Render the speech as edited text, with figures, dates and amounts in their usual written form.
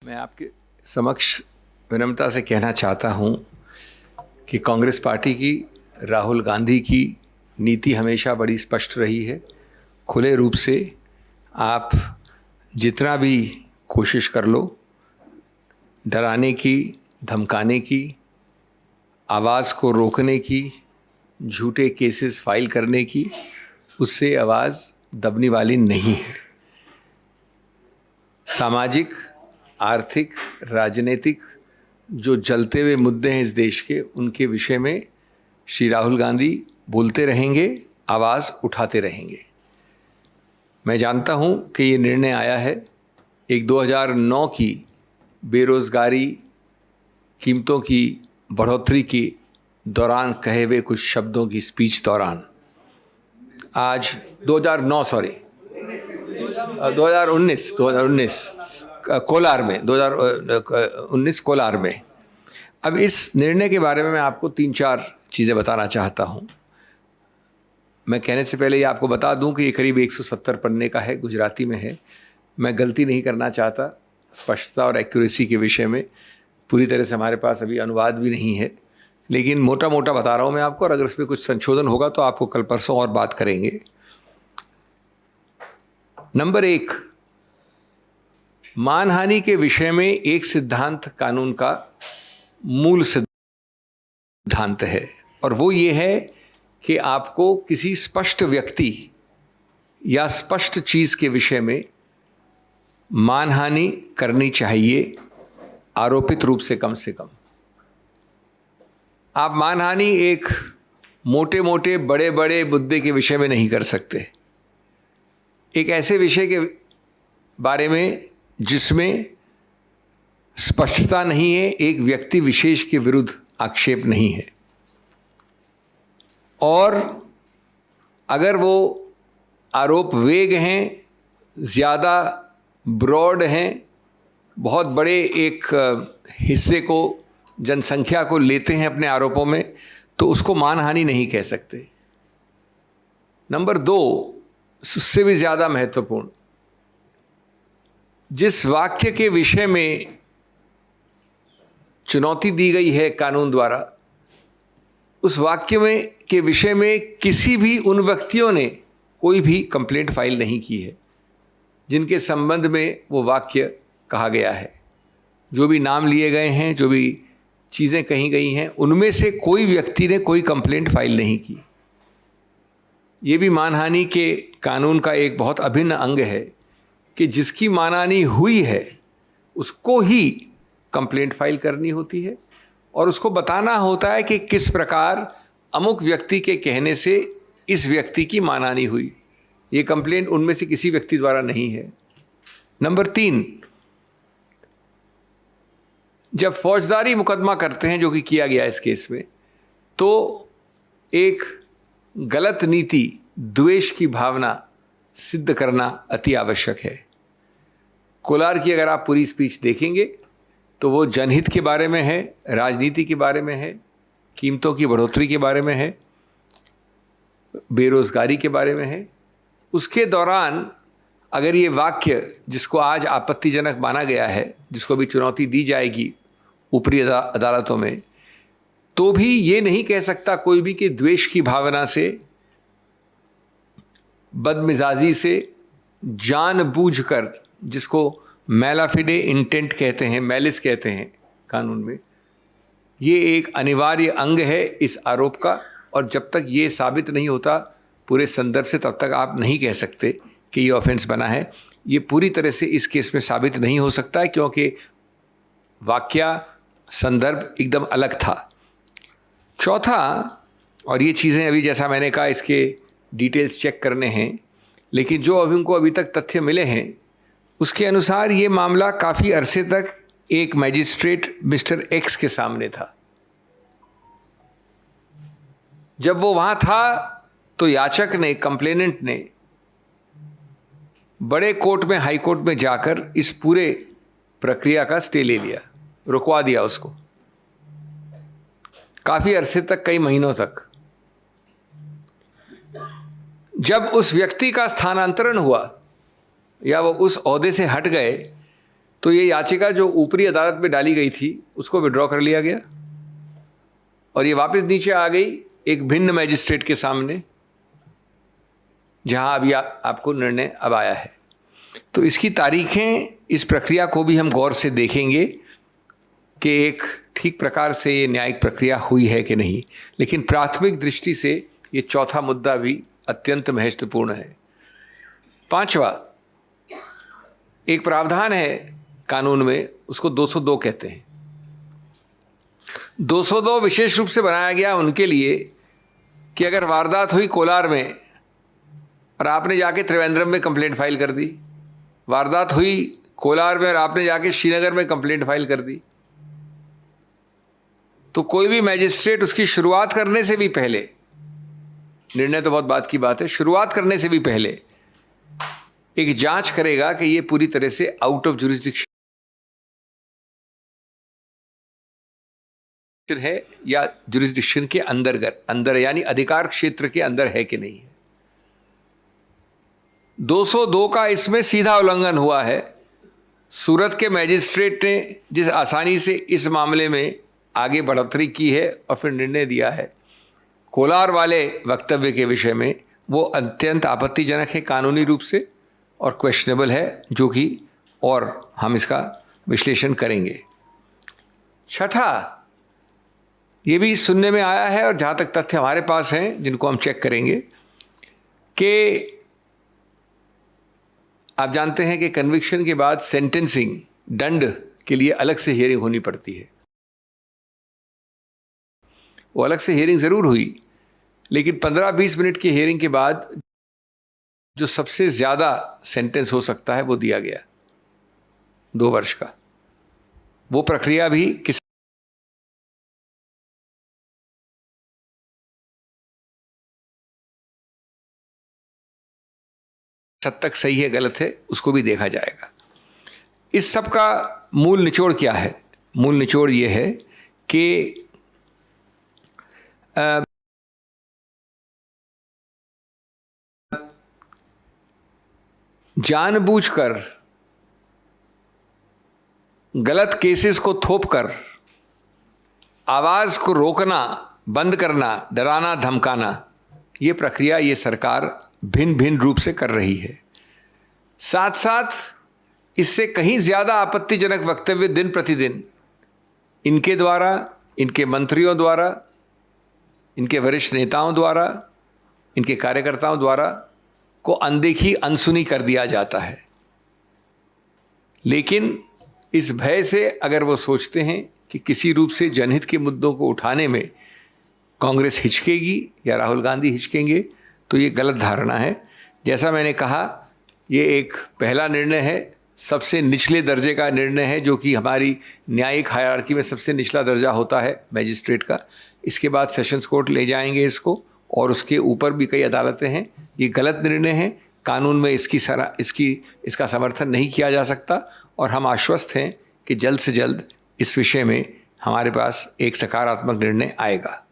मैं आपके समक्ष विनम्रता से कहना चाहता हूं कि कांग्रेस पार्टी की, राहुल गांधी की नीति हमेशा बड़ी स्पष्ट रही है। खुले रूप से आप जितना भी कोशिश कर लो, डराने की, धमकाने की, आवाज़ को रोकने की, झूठे केसेस फाइल करने की, उससे आवाज़ दबने वाली नहीं है। सामाजिक, आर्थिक, राजनीतिक जो जलते हुए मुद्दे हैं इस देश के, उनके विषय में श्री राहुल गांधी बोलते रहेंगे, आवाज़ उठाते रहेंगे। मैं जानता हूं कि ये निर्णय आया है एक 2009 की बेरोज़गारी, कीमतों की बढ़ोतरी के दौरान कहे हुए कुछ शब्दों की स्पीच दौरान। आज 2019 कोलार में, 2019 कोलार में। अब इस निर्णय के बारे में मैं आपको 3-4 चीज़ें बताना चाहता हूँ। मैं कहने से पहले ये आपको बता दूं कि ये करीब 170 पन्ने का है, गुजराती में है। मैं गलती नहीं करना चाहता स्पष्टता और एक्यूरेसी के विषय में। पूरी तरह से हमारे पास अभी अनुवाद भी नहीं है, लेकिन मोटा मोटा बता रहा हूँ मैं आपको, और अगर इसमें कुछ संशोधन होगा तो आपको कल परसों और बात करेंगे। नंबर 1, मानहानि के विषय में एक सिद्धांत कानून का मूल सिद्धांत है, और वो ये है कि आपको किसी स्पष्ट व्यक्ति या स्पष्ट चीज़ के विषय में मानहानि करनी चाहिए, आरोपित रूप से कम से कम। आप मानहानि एक मोटे मोटे बड़े बड़े मुद्दे के विषय में नहीं कर सकते। एक ऐसे विषय के बारे में जिसमें स्पष्टता नहीं है, एक व्यक्ति विशेष के विरुद्ध आक्षेप नहीं है, और अगर वो आरोप वेग हैं, ज़्यादा ब्रॉड हैं, बहुत बड़े एक हिस्से को, जनसंख्या को लेते हैं अपने आरोपों में, तो उसको मानहानि नहीं कह सकते। नंबर 2, उससे भी ज़्यादा महत्वपूर्ण, जिस वाक्य के विषय में चुनौती दी गई है कानून द्वारा, उस वाक्य में के विषय में किसी भी उन व्यक्तियों ने कोई भी कंप्लेंट फाइल नहीं की है जिनके संबंध में वो वाक्य कहा गया है। जो भी नाम लिए गए हैं, जो भी चीज़ें कही गई हैं, उनमें से कोई व्यक्ति ने कोई कंप्लेंट फाइल नहीं की। ये भी मानहानि के कानून का एक बहुत अभिन्न अंग है कि जिसकी मानहानि हुई है उसको ही कंप्लेंट फाइल करनी होती है, और उसको बताना होता है कि किस प्रकार अमुक व्यक्ति के कहने से इस व्यक्ति की मानहानि हुई। ये कंप्लेंट उनमें से किसी व्यक्ति द्वारा नहीं है। नंबर 3, जब फौजदारी मुकदमा करते हैं, जो कि किया गया इस केस में, तो एक गलत नीति, द्वेष की भावना सिद्ध करना अति आवश्यक है। कोलार की अगर आप पूरी स्पीच देखेंगे तो वो जनहित के बारे में है, राजनीति के बारे में है, कीमतों की बढ़ोतरी के बारे में है, बेरोजगारी के बारे में है। उसके दौरान अगर ये वाक्य, जिसको आज आपत्तिजनक माना गया है, जिसको भी चुनौती दी जाएगी ऊपरी अदालतों में, तो भी ये नहीं कह सकता कोई भी कि द्वेष की भावना से, बदमिजाजी से, जानबूझकर, जिसको मैलाफिडे इंटेंट कहते हैं, मैलिस कहते हैं कानून में, ये एक अनिवार्य अंग है इस आरोप का। और जब तक ये साबित नहीं होता पूरे संदर्भ से, तब तक आप नहीं कह सकते कि ये ऑफेंस बना है। ये पूरी तरह से इस केस में साबित नहीं हो सकता है, क्योंकि वाक्य, संदर्भ एकदम अलग था। चौथा, और ये चीज़ें अभी जैसा मैंने कहा इसके डिटेल्स चेक करने हैं, लेकिन जो अभी उनको अभी तक तथ्य मिले हैं उसके अनुसार ये मामला काफ़ी अरसे तक एक मैजिस्ट्रेट मिस्टर एक्स के सामने था। जब वो वहाँ था तो याचक ने, कंप्लेनेंट ने बड़े कोर्ट में, हाई कोर्ट में जाकर इस पूरे प्रक्रिया का स्टे ले लिया, रुकवा दिया उसको काफ़ी अरसे तक, कई महीनों तक। जब उस व्यक्ति का स्थानांतरण हुआ या वो उस ओहदे से हट गए, तो ये याचिका जो ऊपरी अदालत में डाली गई थी उसको विड्रॉ कर लिया गया और ये वापस नीचे आ गई एक भिन्न मैजिस्ट्रेट के सामने, जहां अभी आपको निर्णय अब आया है। तो इसकी तारीखें, इस प्रक्रिया को भी हम गौर से देखेंगे कि एक ठीक प्रकार से ये न्यायिक प्रक्रिया हुई है कि नहीं। लेकिन प्राथमिक दृष्टि से ये चौथा मुद्दा भी अत्यंत महत्वपूर्ण है। पांचवा, एक प्रावधान है कानून में, उसको 202 कहते हैं। 202 विशेष रूप से बनाया गया उनके लिए कि अगर वारदात हुई कोलार में और आपने जाके त्रिवेंद्रम में कंप्लेंट फाइल कर दी, वारदात हुई कोलार में और आपने जाके श्रीनगर में कंप्लेंट फाइल कर दी, तो कोई भी मैजिस्ट्रेट उसकी शुरुआत करने से भी पहले, निर्णय तो बहुत बात की बात है, शुरुआत करने से भी पहले एक जांच करेगा कि ये पूरी तरह से आउट ऑफ जुरिस्डिक्शन है या जुरिस्डिक्शन के अंदर यानी अधिकार क्षेत्र के अंदर है कि नहीं है। 202 का इसमें सीधा उल्लंघन हुआ है। सूरत के मैजिस्ट्रेट ने जिस आसानी से इस मामले में आगे बढ़ोतरी की है और फिर निर्णय दिया है कोलार वाले वक्तव्य के विषय में, वो अत्यंत आपत्तिजनक है कानूनी रूप से और क्वेश्चनेबल है, जो कि और हम इसका विश्लेषण करेंगे। छठा, ये भी सुनने में आया है और जहाँ तक तथ्य हमारे पास हैं जिनको हम चेक करेंगे कि आप जानते हैं कि कन्विक्शन के बाद सेंटेंसिंग, दंड के लिए अलग से हियरिंग होनी पड़ती है। वो अलग से हियरिंग ज़रूर हुई, लेकिन 15-20 मिनट की हियरिंग के बाद जो सबसे ज़्यादा सेंटेंस हो सकता है वो दिया गया 2 वर्ष का। वो प्रक्रिया भी किस हद तक सही है गलत है उसको भी देखा जाएगा। इस सब का मूल निचोड़ क्या है? मूल निचोड़ ये है कि जानबूझकर गलत केसेस को थोपकर आवाज़ को रोकना, बंद करना, डराना, धमकाना, ये प्रक्रिया ये सरकार भिन्न भिन्न रूप से कर रही है। साथ साथ इससे कहीं ज़्यादा आपत्तिजनक वक्तव्य दिन प्रतिदिन इनके द्वारा, इनके मंत्रियों द्वारा, इनके वरिष्ठ नेताओं द्वारा, इनके कार्यकर्ताओं द्वारा को अनदेखी, अनसुनी कर दिया जाता है। लेकिन इस भय से अगर वो सोचते हैं कि किसी रूप से जनहित के मुद्दों को उठाने में कांग्रेस हिचकेगी या राहुल गांधी हिचकेंगे, तो ये गलत धारणा है। जैसा मैंने कहा, ये एक पहला निर्णय है, सबसे निचले दर्जे का निर्णय है, जो कि हमारी न्यायिक हायरार्की में सबसे निचला दर्जा होता है मैजिस्ट्रेट का। इसके बाद सेशंस कोर्ट ले जाएंगे इसको, और उसके ऊपर भी कई अदालतें हैं। ये गलत निर्णय है, कानून में इसका समर्थन नहीं किया जा सकता, और हम आश्वस्त हैं कि जल्द से जल्द इस विषय में हमारे पास एक सकारात्मक निर्णय आएगा।